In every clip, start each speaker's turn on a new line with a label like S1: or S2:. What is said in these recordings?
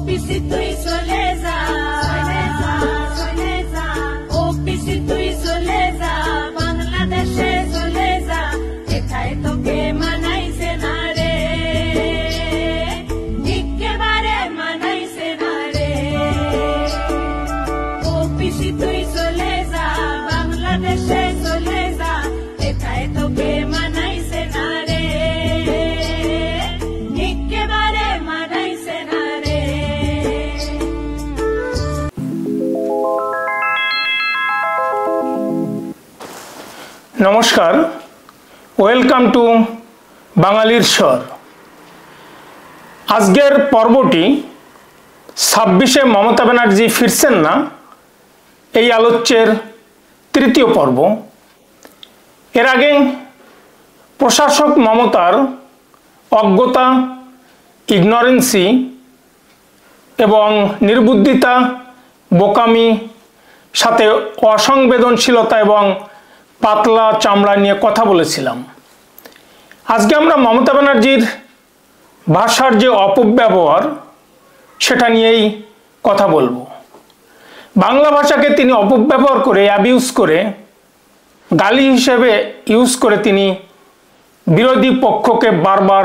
S1: পিসি তুই চলে যা, চলে যা, ও পিসি তুই চলে যা, বাংলাদেশে চলে যা, এটাই তোকে মানাইছে না রে, একেবারে মানাইছে না রে। ও পিসি তুই চলে যা, বাংলাদেশে চলে যা, এটাই তোকে মানাইছে না রে, একেবারে মানাইছে না রে।
S2: নমস্কার, ওয়েলকাম টু বাঙালির স্বর। আজকের পর্বটি 26শে মমতা ব্যানার্জি ফিরছেন না, এই আলোচ্যের তৃতীয় পর্ব। এর আগে প্রশাসক মমতার অজ্ঞতা, ইগনোরেন্সি এবং নির্বুদ্ধিতা, বোকামি, সাথে অসংবেদনশীলতা এবং পাতলা চামড়া নিয়ে কথা বলেছিলাম। আজকে আমরা মমতা ব্যানার্জির ভাষার যে অপব্যবহার সেটা নিয়েই কথা বলবো। বাংলা ভাষাকে তিনি অপব্যবহার করে, অ্যাবিউজ করে, গালি হিসেবে ইউজ করে তিনি বিরোধী পক্ষকে বারবার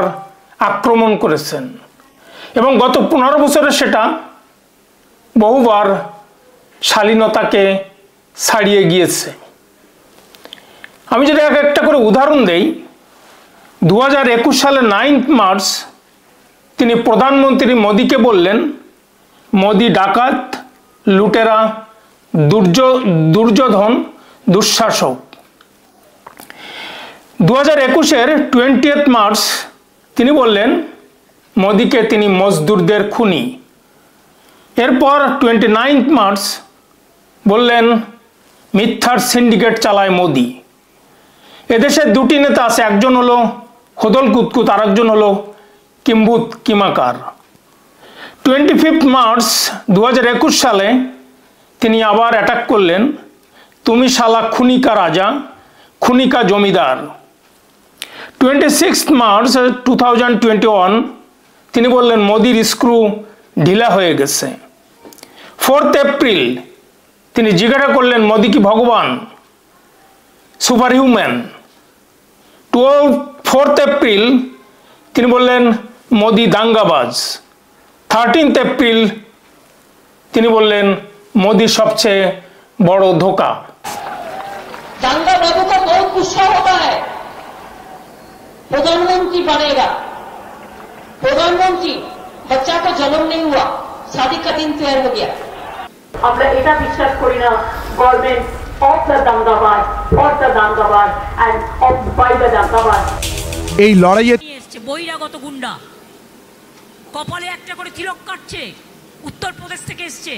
S2: আক্রমণ করেছেন এবং গত 15 বছরে সেটা বহুবার শালীনতাকে ছাড়িয়ে গিয়েছে। আমি যদি এক একটা করে উদাহরণ দেই, 2021 সালের 9 মার্চ তিনি প্রধানমন্ত্রী মোদিকে বললেন, মোদি ডাকাত, লুটেরা, দুর্যোধন, দুঃশাসক। 2021-এর 20 মার্চ তিনি বললেন মোদিকে তিনি মজদুরদের খুনি। এরপর 29 মার্চ বললেন মিথ্যার সিন্ডিকেট চালায় মোদি। এদেশের দুটি নেতা আছে, একজন হলো হোদল কুতকুত, আর একজন হলো কিম্বুত কিমাকার। 25 মার্চ 2021 সালে তিনি আবার অ্যাটাক করলেন, তুমি শালা খুনিকা রাজা, খুনিকা জমিদার। 26 মার্চ 2021 তিনি বললেন মোদির স্ক্রু ঢিলা হয়ে গেছে। 4 এপ্রিল তিনি জিজ্ঞাসা করলেন মোদি কি ভগবান, সুপার হিউম্যান। 4 এপ্রিল তিনি বললেন মোদি দাঙ্গাবাজ। 13 এপ্রিল তিনি বললেন মোদি সবচেয়ে বড় ধোকা।
S3: दांगाबाजों का बहुत गुस्सा होता है, प्रधानमंत्री बनेगा। प्रधानमंत्री बच्चा को जन्म नहीं हुआ, शादी का दिन तैयार हो गया। আমরা এটা বিশ্বাস করি না গভর্নমেন্ট অফ দ্য দাঙ্গাবাজ, অফ দ্য দাঙ্গাবাজ এন্ড অফ বাই দ্য দাঙ্গাবাজ।
S4: এই লড়াইয়ে
S5: এসছে বহিরাগত গুন্ডা, কপালে একটা করে তিলক কাটছে, উত্তরপ্রদেশ থেকে এসছে।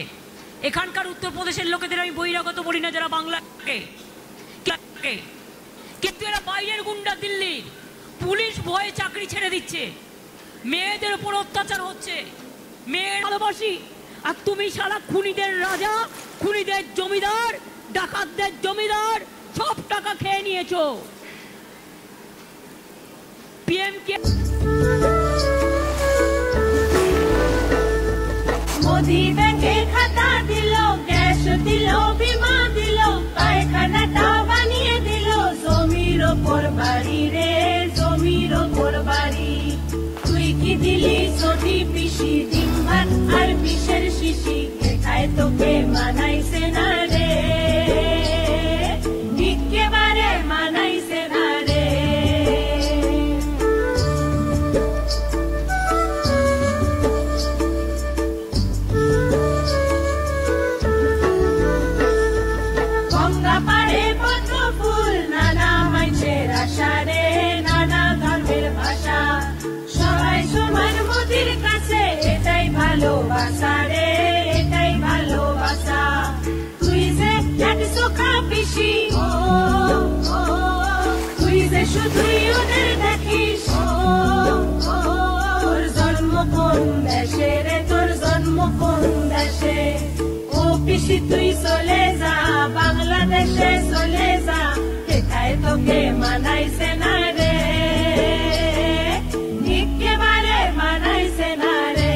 S5: এখানকার উত্তরপ্রদেশের লোকেদের আমি বহিরাগত বলি না, যারা বাংলাকে, কিন্তু এরা বাইরের গুন্ডা। দিল্লির পুলিশ ভয়ে চাকরি ছেড়ে দিচ্ছে, মেয়েদের উপর অত্যাচার হচ্ছে, মেয়ের ভালোবাসি। আর তুমি সারা খুনিদের রাজা, খুনিদের জমিদার, ডাকাতদের জমিদার, সব টাকা খেয়ে নিয়েছো। পিএম কে
S1: মোদি ব্যাংকে খাতা দিল, গ্যাস দিল, বিমা দিল, পায়খানাটা বানিয়ে দিল, জমির ওপর বাড়ি রে, জমির ওপর বাড়ি। তুই কি দিলি ছোটি পিসি, ডিম ভাত আর বিষের শিশি, এটাই তোকে মানাইছে না রে, একেবারে মানাইছে না রে। গঙ্গা পাড়ে পদ্ম ফুল, নানা মাইছের আশা রে, নানা ধর্মের ভাষা, সবাই সমান মোদির কাছে, এটাই ভালোবাসা রে, এটাই ভালোবাসা। তুই যে 100 পিসি, তুই যে শুধুই ওদের দেখিস, তোর জন্ম কোন দেশে রে, তোর জন্ম কোন দেশে। ও পিসি তুই চলে যা, বাংলাদেশে চলে যা, এটাই তোকে মানাইছে না রে, একেবারে মানাইছে না রে।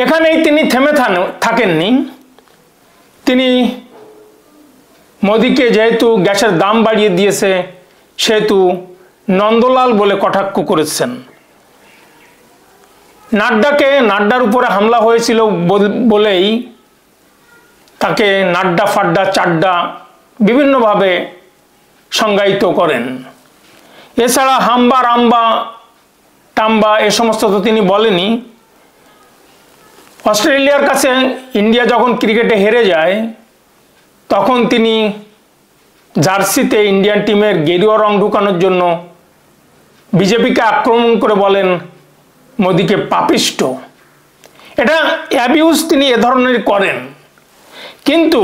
S2: এখানেই তিনি থেমে থাকেননি। তিনি মোদিকে যেহেতু গ্যাসের দাম বাড়িয়ে দিয়েছে সেহেতু নন্দলাল বলে কটাক্ষ করেছেন। নাড্ডার উপরে হামলা হয়েছিল বলেই তাকে নাড্ডা ফাড্ডা চাড্ডা বিভিন্নভাবে সংজ্ঞায়িত করেন। এছাড়া হাম্বা রাম্বা টাম্বা এ সমস্ত তো তিনি বলেনি। অস্ট্রেলিয়ার কাছে ইন্ডিয়া যখন ক্রিকেটে হেরে যায় তখন তিনি জার্সিতে ইন্ডিয়ান টিমের গেরুয়া রং ঢুকানোর জন্য বিজেপিকে আক্রমণ করে বলেন মোদিকে পাপিষ্ট। এটা অ্যাবিউজ তিনি এ ধরনের করেন, কিন্তু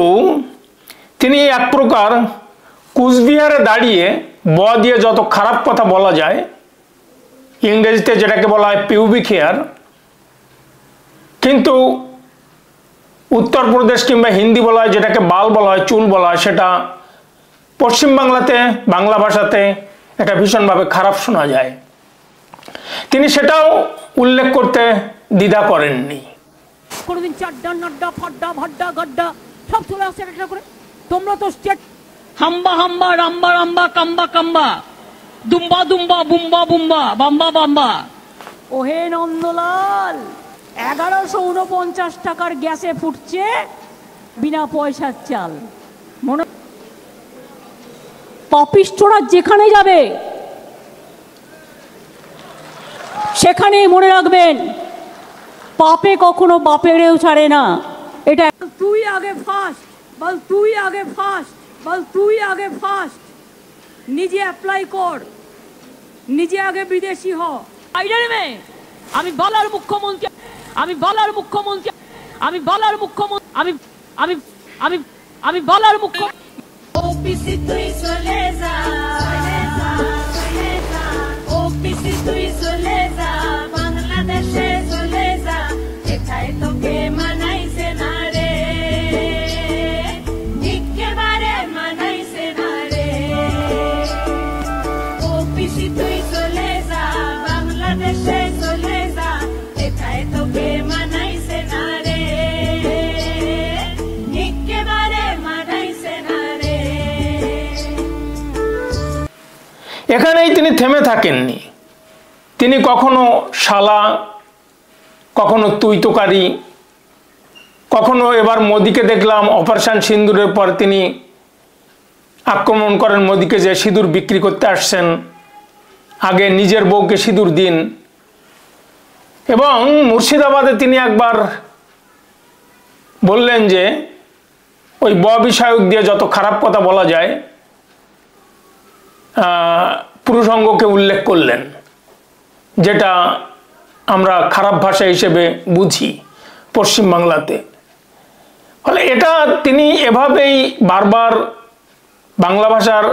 S2: তিনি এক প্রকার কুচবিহারে দাঁড়িয়ে ব দিয়ে যত খারাপ কথা বলা যায়, ইংরেজিতে যেটাকে বলা হয় পিউবিক হেয়ার, কিন্তু উত্তরপ্রদেশ কিংবা হিন্দি বলা হয় যেটাকে বাল বলা হয়, চুল বলা হয়, সেটা পশ্চিমবাংলাতে বাংলা ভাষাতে এটা ভীষণভাবে খারাপ শোনা যায়। তিনি সেটাও উল্লেখ করতে দ্বিধা করেননি।
S5: কোনোদিন চাড্ডা নাড্ডা ফাড্ডা ভাড্ডা গাড্ডা সব চলে আসছে একটা করে। তোমরা তো স্টেট হাম্বা হাম্বা রাম্বা রাম্বা কাম্বা কাম্বা দুম্বা দুম্বা বুম্বা বুম্বা বাম্বা বাম্বা। ওহে নন্দলাল, 1149 টাকার গ্যাসে ফুটছে বিনা পয়সার চাল। মনে পাপিষ্টরা যেখানে যাবে সেখানে মনে রাখবেন পাপে কখনো বাপেরেও ছাড়ে না। এটা তুই আগে ফার্স্ট বল, তুই আগে ফার্স্ট বল, তুই আগে ফার্স্ট। নিজে অ্যাপ্লাই কর, নিজে আগে বিদেশি হ। আইডারে মে আমি বলার মুখ্যমন্ত্রী, আমি বলার মুখ্যমন্ত্রী, আমি বলার মুখ্যমন্ত্রী, আমি আমি আমি আমি বলার মুখ্যমন্ত্রী।
S1: ওপিসি তুই চলে যা, ওপিসি তুই চলে যা, বাংলাদেশে চলে যা, এটাই তোকে মানাইছে না রে, একেবারে মানাইছে না রে। ওপিসি তুই চলে যা, বাংলাদেশে চলে যা, এটাই তোকে মানাইছে না রে, একেবারে মানাইছে না রে।
S2: এখানেই তিনি থেমে থাকেননি। তিনি কখনো শালা, কখনো তুই তোকারি, কখনো এবার মোদিকে দেখলাম অপারেশন সিন্দুরের পর তিনি আক্রমণ করেন মোদিকে যে সিঁদুর বিক্রি করতে আসছেন, আগে নিজের বউকে সিঁদুর দিন। এবং মুর্শিদাবাদে তিনি একবার বললেন যে ওই ব বিষয়ক দিয়ে যত খারাপ কথা বলা যায় পুরুষাঙ্গকে উল্লেখ করলেন, যেটা আমরা খারাপ ভাষা হিসেবে বুঝি পশ্চিমবাংলাতে। ফলে এটা তিনি এভাবেই বারবার বাংলা ভাষার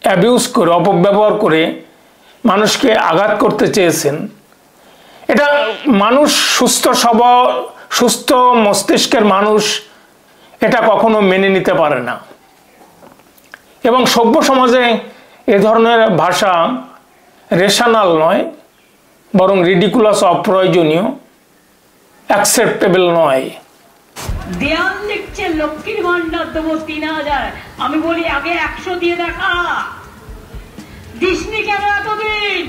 S2: অ্যাবিউজ করে, অপব্যবহার করে মানুষকে আঘাত করতে চেয়েছেন। এটা মানুষ সুস্থ মস্তিষ্কের মানুষ এটা কখনো মেনে নিতে পারে না। এবং সভ্য সমাজে এ ধরনের ভাষা রেশনাল নয়, বরং রিডিকুলাস, অপ্রয়োজনীয়, অ্যাকসেপ্টেবল নয়।
S5: দেয়াল লিখছে লক্ষ্মীর ভান্ডার দেবো 3000, আমি বলি আগে 100 দিয়ে দেখা। দিসনি কেন এতদিন?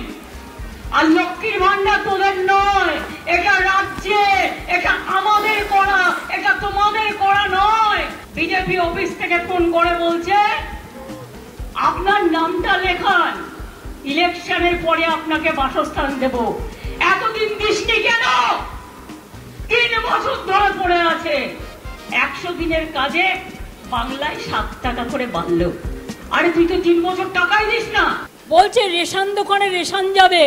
S5: আর লক্ষ্মীর ভান্ডার তোদের নয়, এটা রাজ্যে, এটা আমাদের করা, এটা তোমাদের করা নয়। বিজেপি অফিস থেকে ফোন করে বলছে আপনার নামটা লেখান, ইলেকশনের পরে আপনাকে বাসস্থান দেব। এতদিন দিসনি কেন? 3 বছর ধরে পড়ে আছে। 100 দিনের কাজে বাংলায় 7 টাকা করে বাড়লো। আরে তুই তো 3 বছর টাকাই দিস না। বলছে রেশন দোকানে রেশন যাবে,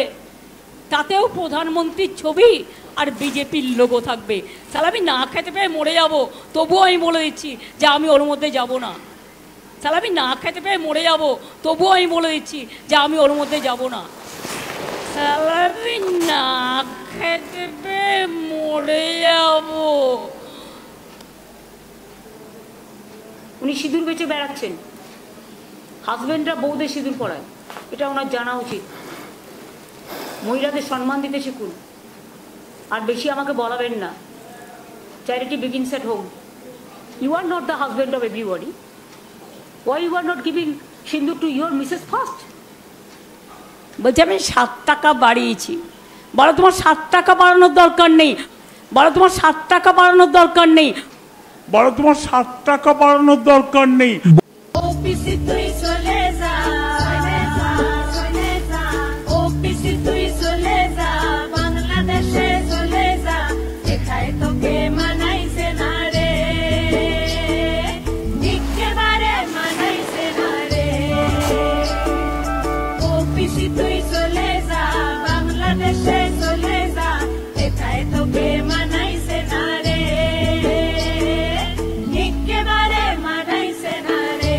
S5: তাতেও প্রধানমন্ত্রীর ছবি আর বিজেপির লোগো থাকবে। তাহলে আমি না খেতে পেয়ে মরে যাব, তবুও আমি বলে দিচ্ছি যে আমি ওর মধ্যে যাব না। তাহলে আমি না খেতে পেয়ে মরে যাব, তবুও আমি বলে দিচ্ছি যে আমি ওর মধ্যে যাব না। তাহলে আমি না খেতে পেয়ে মরে যাব। উনি সিঁদুর বেচে বেড়াচ্ছেন, হাজবেন্ডরা বউদের সিঁদুর পরায়, এটা ওনার জানা উচিত। মহিলাদের সম্মান দিতে শিখুন, আর বেশি আমাকে বলাবেন না। charity begins at home. You are not the husband of everybody. Why you are not giving Sindoor to your Mrs. first? বলছে আমি 7 টাকা বাড়িয়েছি। বলো তোমার 7 টাকা বাড়ানোর দরকার নেই। বলো তোমার 7 টাকা বাড়ানোর দরকার নেই।
S4: বলো তোমার 7 টাকা বাড়ানোর দরকার নেই।
S1: ওপিসি তুই চলে যা, চলে যা, ওপিসি তুই চলে যা, বাংলাদেশে চলে যা, এখানে তোকে মানাইছে না রে, একেবারে মানাইছে না রে। ওপিসি তুই চলে যা, বাংলাদেশে চলে যা, এখানে তোকে মানাইছে না রে, একেবারে মানাইছে না রে।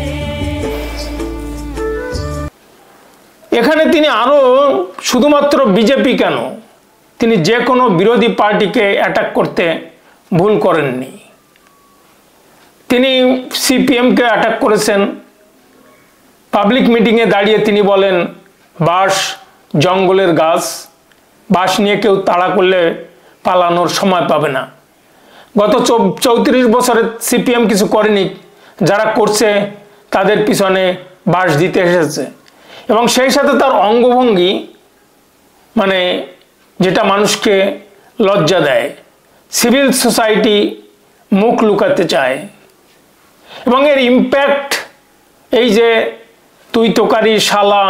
S2: এখানে তিনি আরো শুধুমাত্র বিজেপি কেন, তিনি যে কোনো বিরোধী পার্টিকে অ্যাটাক করতে ভুল করেননি। তিনি সিপিএমকে অ্যাটাক করেছেন। পাবলিক মিটিংয়ে দাঁড়িয়ে তিনি বলেন বাঁশ জঙ্গলের গাছ, বাঁশ নিয়ে কেউ তাড়া করলে পালানোর সময় পাবে না। গত 34 বছরে সিপিএম কিছু করেনি, যারা করছে তাদের পিছনে বাঁশ দিতে এসেছে। এবং সেই সাথে তার অঙ্গভঙ্গি মানে যেটা মানুষকে লজ্জা দেয়, সিভিল সোসাইটি মুখ লুকাতে চায়। এবং এর ইম্প্যাক্ট এই যে তুই তোকারি শালা,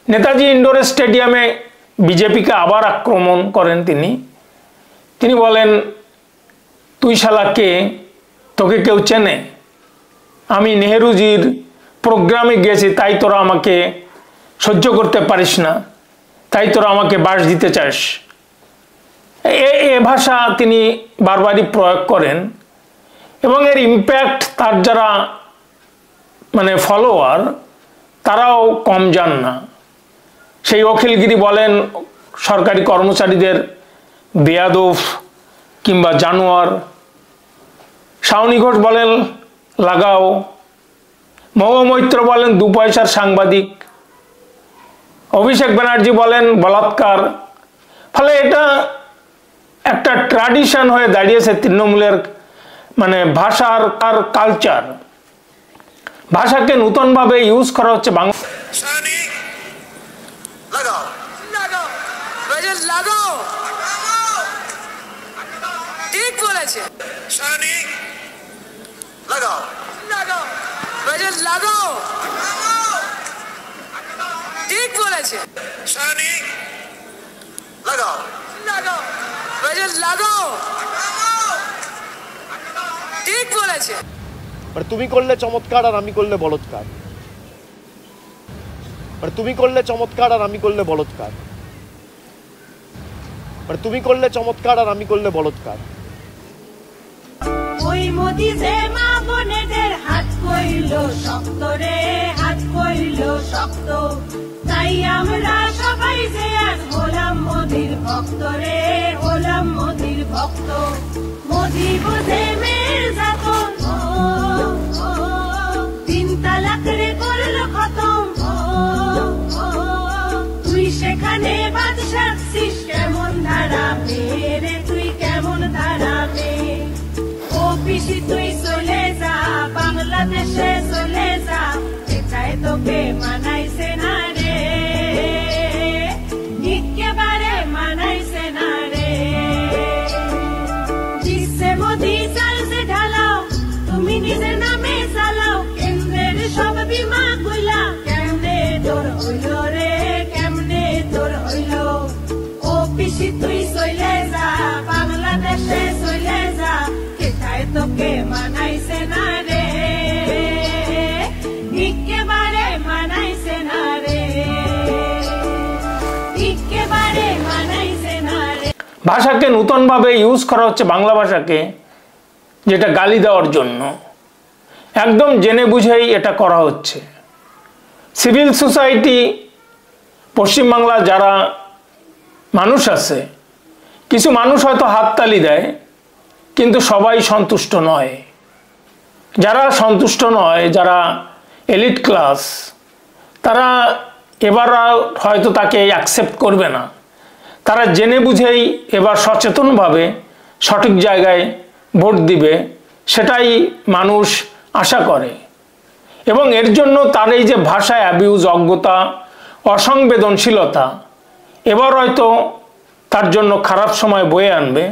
S2: নেতাজি ইন্ডোর স্টেডিয়ামে বিজেপিকে আবার আক্রমণ করেন তিনি বলেন তুই শালা কে, তোকে কেউ চেনে? আমি নেহেরুজির প্রোগ্রামে গিয়েছি তাই তোরা আমাকে সহ্য করতে পারিস না, তাই তোরা আমাকে বাঁশ দিতে চাস। এ ভাষা তিনি বারবারই প্রয়োগ করেন এবং এর ইম্প্যাক্ট তার যারা মানে ফলোয়ার তারাও কম যান না। সেই অখিলগিরি বলেন সরকারি কর্মচারীদের বেয়াদব কিংবা জানোয়ার, শাওনি ঘোষ বলেন লাগাও, মহুয়া মৈত্র বলেন 2 পয়সার সাংবাদিক, অভিষেক ব্যানার্জি বলেন বলাৎকার। ফলে এটা একটা ট্র্যাডিশন হয়ে দাঁড়িয়েছে তৃণমূলের মানে ভাষার আর কালচার। ভাষাকে নতুনভাবে ইউজ করা হচ্ছে বাংলা।
S6: লাগাও লাগাও বাজার লাগাও, ঠিক বলেছে সানি, লাগাও লাগাও বাজার লাগাও, ঠিক বলেছে সানি, লাগাও লাগাও বাজার লাগাও, ঠিক বলেছে।
S7: মানে তুমি করলে চমৎকার আর আমি করলে বলৎকার, মানে তুমি করলে চমৎকার আর আমি করলে বলৎকার, মানে তুমি করলে চমৎকার আর আমি করলে বলৎকার।
S1: ওই মোদি যে মা বোনেদের হাত কইল শক্ত রে, হাত কইল শক্ত, তাই আমরা সবাই যে আজ হলাম মোদির ভক্ত রে, হলাম মোদির ভক্ত। মোদি বোঝে মেয়ের যাতন, 3 তালাক রে করলো খতম, তুই সেখানে বাদশা ছিস কেমন ধারাবে রে, তুই কেমন ধারাবে। ওপিসি তুই চলে যা, বাংলাদেশে চলে যা, এটাই তোকে মানাইছে না রে, একেবারে মানাইছে না রে। জিসে মোদি চালছে ঢালাও, তুমি নিজের নামে চালাও, কেন্দ্রের সব বিমা গুলা কেমনে তোর হইল রে, কেমনে তোর হইল। ওপিসি তুই চলে যা, বাংলাদেশে চলে যা, এটাই তোকে মানাইছে না রে, একেবারে মানাইছে না রে, একেবারে মানাইছে না রে।
S2: ভাষাকে নতুনভাবে ইউজ করা হচ্ছে বাংলা ভাষাকে, যেটা গালি দেওয়ার জন্য। একদম জেনে বুঝেই এটা করা হচ্ছে। সিভিল সোসাইটি পশ্চিমবাংলা যারা মানুষ আছে, কিছু মানুষ হয়তো হাততালি দেয়, কিন্তু সবাই সন্তুষ্ট নয়। যারা সন্তুষ্ট নয়, যারা এলিট ক্লাস, তারা এবার হয়তো তাকে অ্যাকসেপ্ট করবে না। তারা জেনে বুঝেই এবার সচেতনভাবে সঠিক জায়গায় ভোট দিবে সেটাই মানুষ আশা করে। এবং এর জন্য তার এই যে ভাষায় অ্যাবিউজ, অজ্ঞতা, অসংবেদনশীলতা এবার হয়তো তার জন্য খারাপ সময় বয়ে আনবে।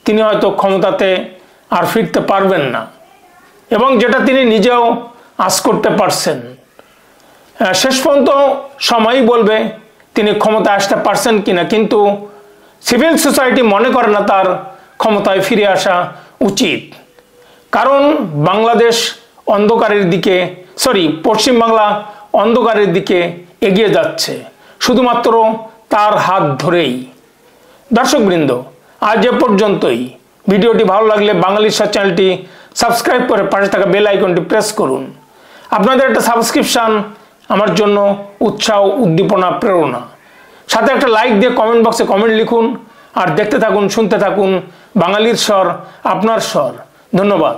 S2: তিনি হয়তো ক্ষমতাতে আর ফিরতে পারবেন না, এবং যেটা তিনি নিজেও আশ করতে পারছেন। শেষ পর্যন্ত সময়ই বলবে তিনি ক্ষমতায় আসতে পারছেন কিনা, কিন্তু সিভিল সোসাইটি মনে করে না তার ক্ষমতায় ফিরে আসা উচিত। কারণ বাংলাদেশ অন্ধকারের দিকে, পশ্চিমবাংলা অন্ধকারের দিকে এগিয়ে যাচ্ছে শুধুমাত্র তার হাত ধরেই। দর্শকবৃন্দ, আজ এ পর্যন্তই। ভিডিওটি ভালো লাগলে বাঙালিস্বর চ্যানেলটি সাবস্ক্রাইব করে পাশে থাকা বেল আইকনটি প্রেস করুন। আপনাদের একটা সাবস্ক্রিপশন আমার জন্য উৎসাহ, উদ্দীপনা, প্রেরণা। সাথে একটা লাইক দিয়ে কমেন্ট বক্সে কমেন্ট লিখুন, আর দেখতে থাকুন, শুনতে থাকুন বাঙালির স্বর, আপনার স্বর। ধন্যবাদ।